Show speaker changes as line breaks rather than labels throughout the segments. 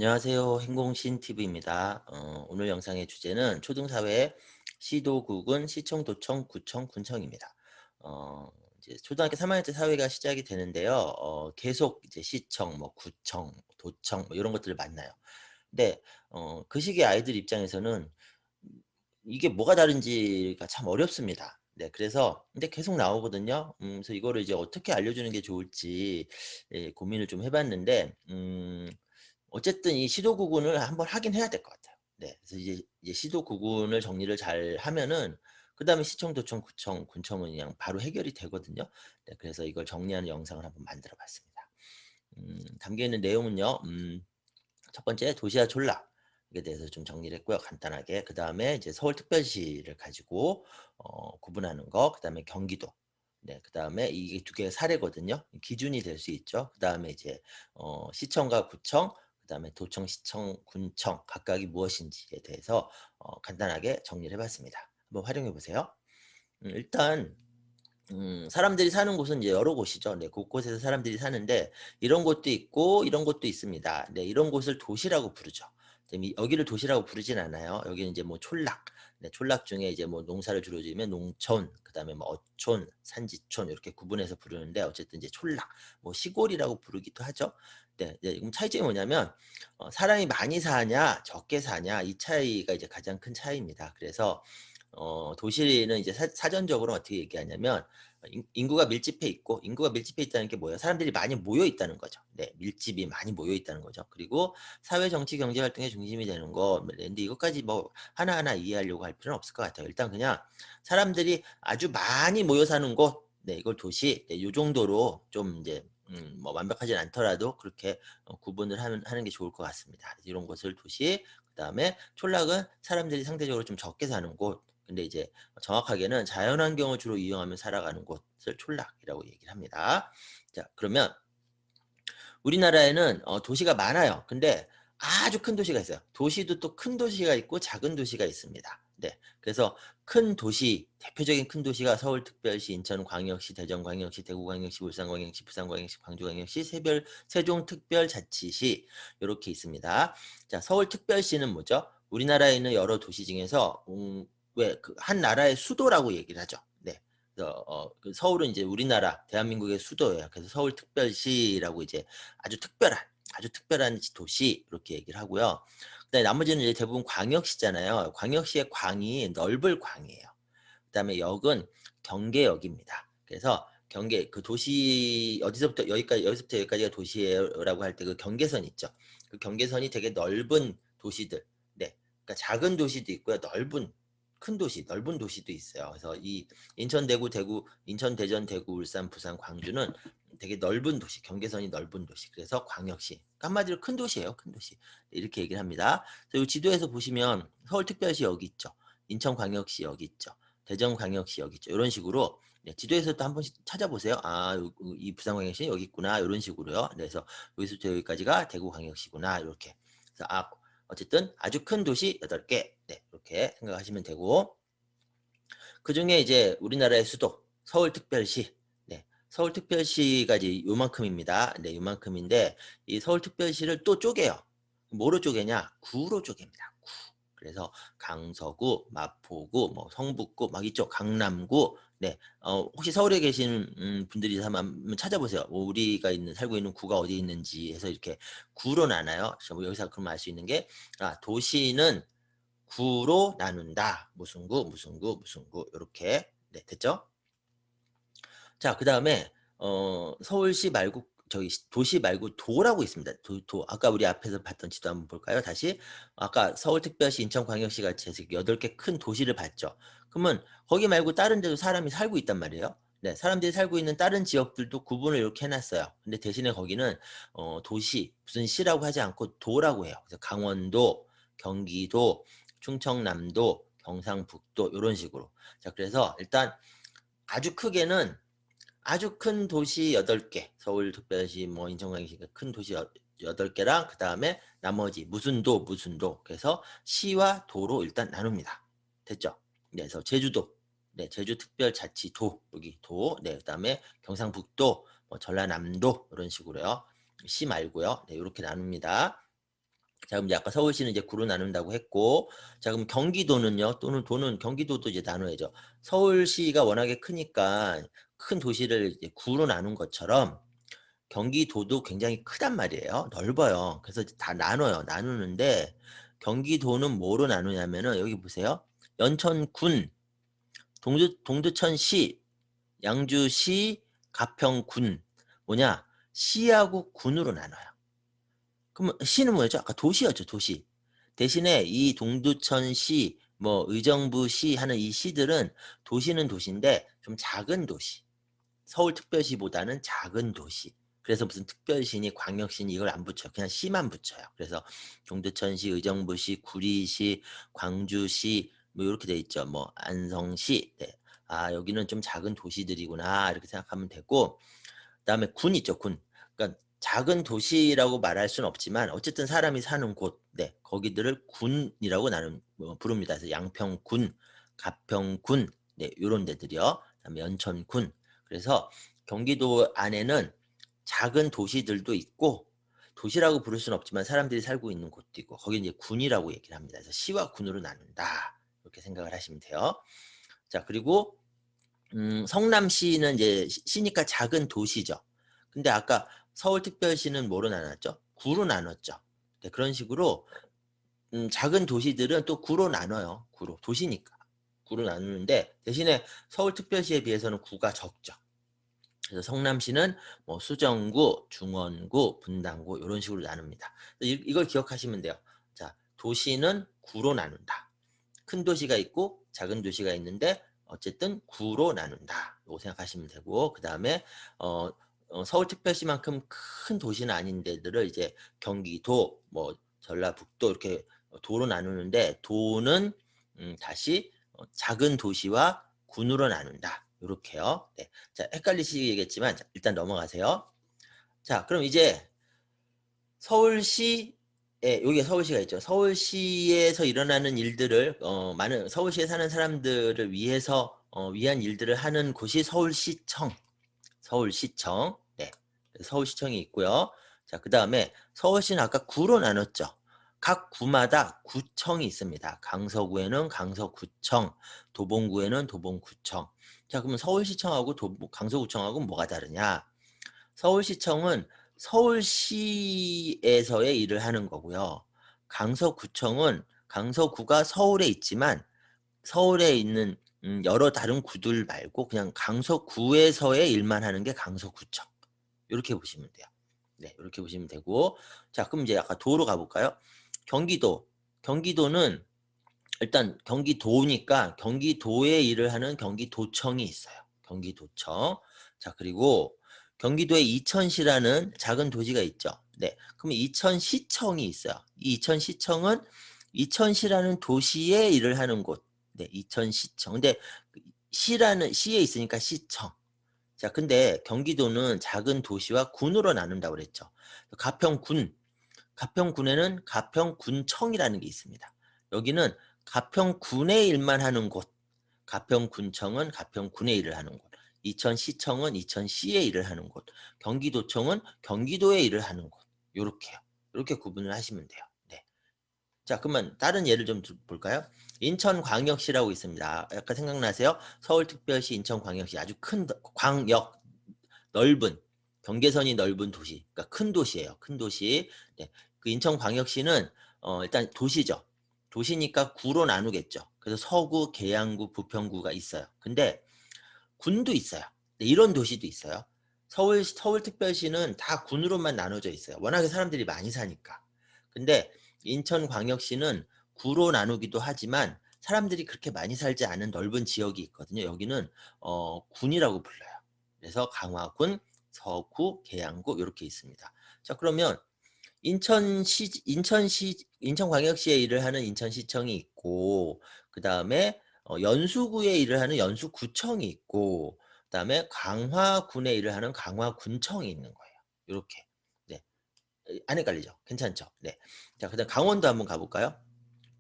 안녕하세요. 행공신TV입니다. 오늘 영상의 주제는 초등사회 시도국은 시청, 도청, 구청, 군청입니다. 어, 이제 초등학교 3학년 때 사회가 시작이 되는데요. 계속 이제 시청, 뭐 구청, 도청 뭐 이런 것들을 만나요. 근데 그 시기에 아이들 입장에서는 이게 뭐가 다른지가 참 어렵습니다. 네, 그래서 근데 계속 나오거든요. 그래서 이거를 이제 어떻게 알려주는 게 좋을지 고민을 좀 해봤는데, 어쨌든 이 시도 구분을 한번 하긴 해야 될 것 같아요. 네, 그래서 이제 시도 구분을 정리를 잘 하면은 그 다음에 시청, 도청, 구청, 군청은 그냥 바로 해결이 되거든요. 네, 그래서 이걸 정리하는 영상을 한번 만들어-봤습니다. 담겨 있는 내용은요. 첫 번째 도시와 촌락에 대해서 좀 정리를 했고요. 간단하게. 그 다음에 이제 서울특별시를 가지고 구분하는 거. 그 다음에 경기도. 네, 그 다음에 이게 두 개의 사례거든요. 기준이 될 수 있죠. 그 다음에 이제 시청과 구청, 그 다음에 도청, 시청, 군청 각각이 무엇인지에 대해서 간단하게 정리를 해봤습니다. 한번 활용해 보세요. 일단 사람들이 사는 곳은 이제 여러 곳이죠. 네, 곳곳에서 사람들이 사는데 이런 곳도 있고 이런 곳도 있습니다. 네, 이런 곳을 도시라고 부르죠. 여기를 도시라고 부르진 않아요. 여기는 이제 뭐 촌락, 네, 촌락 중에 이제 뭐 농사를 주로 지으면 농촌, 그다음에 뭐 어촌, 산지촌 이렇게 구분해서 부르는데 어쨌든 이제 촌락, 뭐 시골이라고 부르기도 하죠. 네, 네, 그럼 차이점이 뭐냐면 사람이 많이 사냐, 적게 사냐 이 차이가 이제 가장 큰 차이입니다. 그래서 도시는 이제 사전적으로 어떻게 얘기하냐면 인구가 밀집해 있고 인구가 밀집해 있다는 게 뭐예요? 사람들이 많이 모여 있다는 거죠. 네, 밀집이 많이 모여 있다는 거죠. 그리고 사회, 정치, 경제 활동의 중심이 되는 거. 네, 근데 이것까지 뭐 하나하나 이해하려고 할 필요는 없을 것 같아요. 일단 그냥 사람들이 아주 많이 모여 사는 곳, 네, 이걸 도시, 네, 요 정도로 좀 이제 뭐 완벽하진 않더라도 그렇게 구분을 하는 게 좋을 것 같습니다. 이런 곳을 도시, 그다음에 촌락은 사람들이 상대적으로 좀 적게 사는 곳. 근데 이제 정확하게는 자연환경을 주로 이용하며 살아가는 곳을 촌락이라고 얘기를 합니다. 자, 그러면 우리나라에는 도시가 많아요. 근데 아주 큰 도시가 있어요. 도시도 또 큰 도시가 있고 작은 도시가 있습니다. 네. 그래서 큰 도시, 대표적인 큰 도시가 서울특별시, 인천광역시, 대전광역시, 대구광역시, 울산광역시, 부산광역시, 광주광역시, 세종특별자치시 이렇게 있습니다. 자, 서울특별시는 뭐죠? 우리나라에 있는 여러 도시 중에서 왜 그 한 나라의 수도라고 얘기를 하죠. 네. 그래서 그 서울은 이제 우리나라 대한민국의 수도예요. 그래서 서울특별시라고 이제 아주 특별한 도시 이렇게 얘기를 하고요. 그다음에 나머지는 이제 대부분 광역시잖아요. 광역시의 광이 넓을 광이에요. 그다음에 역은 경계역입니다. 그래서 경계 그 도시 어디서부터 여기까지 여기서부터 여기까지가 도시예요라고 할 때 그 경계선 있죠. 그 경계선이 되게 넓은 도시들. 네. 그러니까 작은 도시도 있고요. 큰 도시, 넓은 도시도 있어요. 그래서 이 인천, 대구, 인천, 대전, 대구, 울산, 부산, 광주는 되게 넓은 도시, 경계선이 넓은 도시. 그래서 광역시. 그러니까 한마디로 큰 도시예요, 큰 도시. 네, 이렇게 얘기를 합니다. 그래서 이 지도에서 보시면 서울특별시 여기 있죠. 인천광역시 여기 있죠. 대전광역시 여기 있죠. 이런 식으로 네, 지도에서도 한 번씩 찾아보세요. 아, 이 부산광역시 여기 있구나. 이런 식으로요. 네, 그래서 여기서부터 여기까지가 대구광역시구나. 이렇게. 그래서 어쨌든 아주 큰 도시 8개. 네, 이렇게 생각하시면 되고 그중에 이제 우리나라의 수도 서울특별시. 네. 서울특별시가 이제 요만큼입니다. 네, 요만큼인데 이 서울특별시를 또 쪼개요. 뭐로 쪼개냐? 구로 쪼갭니다. 구. 그래서 강서구, 마포구, 뭐 성북구 막 이쪽 강남구. 네. 혹시 서울에 계신 분들이 한번 찾아보세요. 뭐 우리가 살고 있는 구가 어디 있는지 해서 이렇게 구로 나눠요. 그래서 뭐 여기서 그럼 알 수 있는 게 도시는 구로 나눈다. 무슨 구, 무슨 구, 무슨 구 요렇게. 네, 됐죠? 자, 그다음에 서울시 말고 저기 도시 말고 도라고 있습니다. 도. 아까 우리 앞에서 봤던 지도 한번 볼까요? 다시. 아까 서울특별시, 인천광역시 같이 해서 8개 큰 도시를 봤죠. 그러면 거기 말고 다른 데도 사람이 살고 있단 말이에요. 네, 사람들이 살고 있는 다른 지역들도 구분을 이렇게 해 놨어요. 근데 대신에 거기는 도시, 무슨 시라고 하지 않고 도라고 해요. 그래서 강원도, 경기도, 충청남도, 경상북도 요런 식으로. 자, 그래서 일단 아주 크게는 아주 큰 도시 8개, 서울특별시, 뭐 인천광역시 큰 도시 8개랑 그다음에 나머지 무슨 도, 무슨 도. 그래서 시와 도로 일단 나눕니다. 됐죠? 네, 그래서 제주도, 네, 제주특별자치도 여기 도, 네, 그다음에 경상북도, 뭐 전라남도 이런 식으로요. 시 말고요. 네, 이렇게 나눕니다. 자, 그럼 이제 아까 서울시는 이제 구로 나눈다고 했고, 자, 그럼 경기도는요? 또는 도는 경기도도 이제 나눠야죠. 서울시가 워낙에 크니까 큰 도시를 이제 구로 나눈 것처럼 경기도도 굉장히 크단 말이에요. 넓어요. 그래서 다 나눠요. 나누는데 경기도는 뭐로 나누냐면은 여기 보세요. 연천군, 동두천시, 양주시, 가평군. 뭐냐? 시하고 군으로 나눠요. 그럼 시는 뭐였죠? 아까 도시였죠, 도시. 대신에 이 동두천시, 뭐 의정부시 하는 이 시들은 도시는 도시인데 좀 작은 도시. 서울특별시보다는 작은 도시. 그래서 무슨 특별시니 광역시니 이걸 안 붙여요. 그냥 시만 붙여요. 그래서 동두천시, 의정부시, 구리시, 광주시 뭐 이렇게 돼 있죠. 뭐 안성시. 네. 아, 여기는 좀 작은 도시들이구나 이렇게 생각하면 되고, 그다음에 군 있죠, 군. 그러니까 작은 도시라고 말할 수는 없지만 어쨌든 사람이 사는 곳, 네, 거기들을 군이라고 나는 부릅니다. 그래서 양평군, 가평군, 네, 요런 데들이요. 그다음에 연천군. 그래서 경기도 안에는 작은 도시들도 있고 도시라고 부를 수는 없지만 사람들이 살고 있는 곳도 있고 거기 이제 군이라고 얘기를 합니다. 그래서 시와 군으로 나눈다. 이렇게 생각을 하시면 돼요. 자, 그리고 성남시는 이제 시니까 작은 도시죠. 근데 아까 서울특별시는 뭐로 나눴죠? 구로 나눴죠. 네, 그런 식으로 작은 도시들은 또 구로 나눠요. 구로. 도시니까. 구로 나누는데 대신에 서울특별시에 비해서는 구가 적죠. 그래서 성남시는 뭐 수정구, 중원구, 분당구 이런 식으로 나눕니다. 이걸 기억하시면 돼요. 자, 도시는 구로 나눈다. 큰 도시가 있고 작은 도시가 있는데 어쨌든 구로 나눈다. 이거 생각하시면 되고, 그 다음에 서울특별시만큼 큰 도시는 아닌 데들을 이제 경기도, 뭐 전라북도 이렇게 도로 나누는데 도는 다시 작은 도시와 군으로 나눈다. 이렇게요. 네. 자, 헷갈리시겠지만 일단 넘어가세요. 자, 그럼 이제 서울시, 여기에 서울시가 있죠. 서울시에서 일어나는 일들을 많은 서울시에 사는 사람들을 위한 일들을 하는 곳이 서울시청. 서울시청. 네. 서울시청이 있고요. 자, 그다음에 서울시는 아까 구로 나눴죠. 각 구마다 구청이 있습니다. 강서구에는 강서구청, 도봉구에는 도봉구청. 자, 그러면 서울시청하고 강서구청하고 뭐가 다르냐? 서울시청은 서울시에서의 일을 하는 거고요. 강서구청은 강서구가 서울에 있지만 서울에 있는 여러 다른 구들 말고 그냥 강서구에서의 일만 하는 게 강서구청. 이렇게 보시면 돼요. 네, 이렇게 보시면 되고, 자, 그럼 이제 아까 도로 가볼까요? 경기도. 경기도는 일단 경기도니까 경기도에 일을 하는 경기도청이 있어요. 경기도청. 자, 그리고 경기도에 이천시라는 작은 도시가 있죠. 네, 그럼 이천시청이 있어요. 이 이천시청은 이천시라는 도시에 일을 하는 곳. 네, 이천시청. 근데 시에 있으니까 시청. 자, 근데 경기도는 작은 도시와 군으로 나눈다고 그랬죠. 가평군. 가평군에는 가평군청이라는 게 있습니다. 여기는 가평군의 일만 하는 곳. 가평군청은 가평군의 일을 하는 곳. 이천시청은 이천시의 일을 하는 곳. 경기도청은 경기도의 일을 하는 곳. 요렇게요. 이렇게 구분을 하시면 돼요. 네. 자, 그러면 다른 예를 좀 볼까요? 인천광역시라고 있습니다. 약간 생각나세요? 서울특별시, 인천광역시 아주 큰 광역, 넓은 경계선이 넓은 도시, 그러니까 큰 도시예요. 큰 도시. 네. 그 인천광역시는 일단 도시죠. 도시니까 구로 나누겠죠. 그래서 서구, 계양구, 부평구가 있어요. 근데 군도 있어요. 네, 이런 도시도 있어요. 서울특별시는 다 군으로만 나눠져 있어요. 워낙에 사람들이 많이 사니까. 근데 인천광역시는 구로 나누기도 하지만 사람들이 그렇게 많이 살지 않은 넓은 지역이 있거든요. 여기는 군이라고 불러요. 그래서 강화군, 서구, 계양구 이렇게 있습니다. 자, 그러면 인천광역시에 일을 하는 인천시청이 있고, 그 다음에 연수구에 일을 하는 연수구청이 있고, 그 다음에 강화군에 일을 하는 강화군청이 있는 거예요. 이렇게. 네. 안 헷갈리죠? 괜찮죠? 네. 자, 그다음 강원도 한번 가볼까요?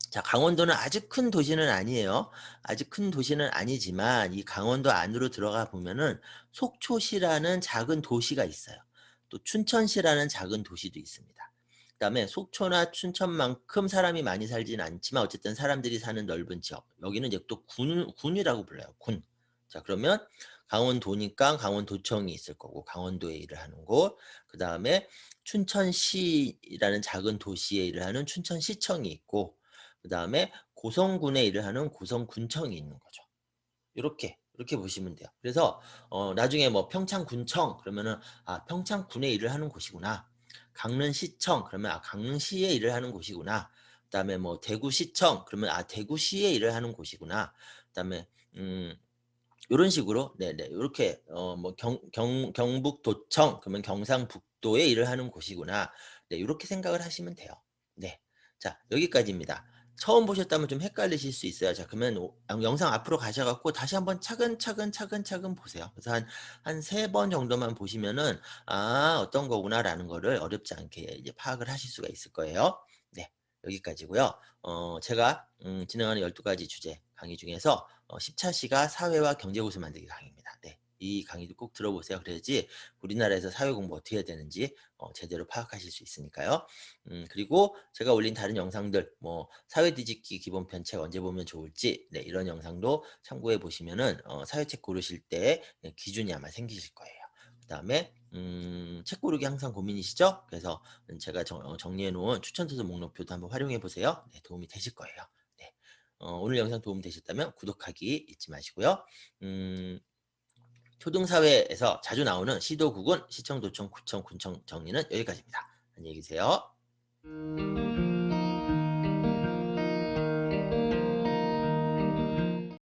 자, 강원도는 아주 큰 도시는 아니에요. 아주 큰 도시는 아니지만 이 강원도 안으로 들어가 보면은 속초시라는 작은 도시가 있어요. 또 춘천시라는 작은 도시도 있습니다. 그다음에 속초나 춘천만큼 사람이 많이 살지는 않지만 어쨌든 사람들이 사는 넓은 지역. 여기는 이제 또 군이라고 불러요. 군. 자, 그러면 강원도니까 강원도청이 있을 거고 강원도에 일을 하는 곳. 그다음에 춘천시라는 작은 도시에 일을 하는 춘천시청이 있고 그다음에 고성군에 일을 하는 고성군청이 있는 거죠. 이렇게 보시면 돼요. 그래서 나중에 뭐 평창군청 그러면은 아 평창군에 일을 하는 곳이구나. 강릉시청 그러면 아 강릉시에 일을 하는 곳이구나. 그다음에 뭐 대구시청 그러면 아 대구시에 일을 하는 곳이구나. 그다음에 요런 식으로 네네 요렇게 뭐 경북도청 그러면 경상북도에 일을 하는 곳이구나. 네 요렇게 생각을 하시면 돼요. 네. 자 여기까지입니다. 처음 보셨다면 좀 헷갈리실 수 있어요. 자 그러면 영상 앞으로 가셔 갖고 다시 한번 차근차근 보세요. 그래서 한 3번 정도만 보시면은 '아 어떤 거구나.'라는 거를 어렵지 않게 이제 파악을 하실 수가 있을 거예요. 네. 여기까지고요. 제가 진행하는 12가지 주제 강의 중에서 10차 시가 사회와 경제 고수 만들기 강의입니다. 네. 이 강의도 꼭 들어보세요. 그래야지 우리나라에서 사회 공부 어떻게 해야 되는지 제대로 파악하실 수 있으니까요. 그리고 제가 올린 다른 영상들 뭐 사회 뒤집기 기본편 책 언제 보면 좋을지 네, 이런 영상도 참고해 보시면은 사회책 고르실 때 네, 기준이 아마 생기실 거예요. 그다음에 책 고르기 항상 고민이시죠? 그래서 제가 정리해 놓은 추천 도서 목록표도 한번 활용해 보세요. 네, 도움이 되실 거예요. 네. 오늘 영상 도움 되셨다면 구독하기 잊지 마시고요. 음, 초등사회에서 자주 나오는 시도, 구군, 시청, 도청, 구청, 군청 정리는 여기까지입니다. 안녕히 계세요.